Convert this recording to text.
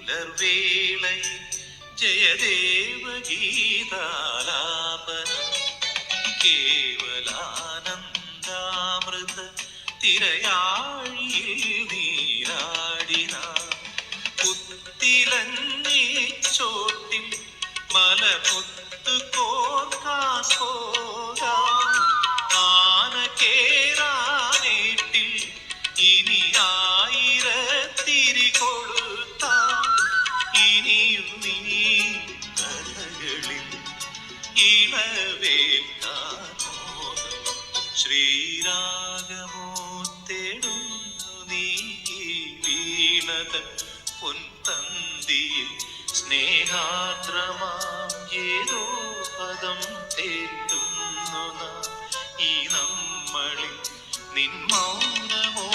പുലർവേളയിൽ ജയദേവഗീതാലാപനം കേവലാനന്ദാമൃത തിരയാഴിയിൽ നീരാടിന പുത്തിലഞ്ഞി ചോട്ടിൽ മലമുത്തു കോർക്കാൻ പോകാം ആന കേറാനേട്ടിൽ ഇനി ആയിരത്തിരി കൊളുത്താം ഇനിയും നീ കഥകളിൽ ഇളവേൽക്കാനോ ശ്രീരാഗമോ തേടുന്നു നീ വീണത പൊൻതന്തിയിൽ സ്നേഹാർദ്രമാം ഏതോ പദം തേടുന്നു നാം ഈ നമ്മളിൽ നിൻ മൗനമോ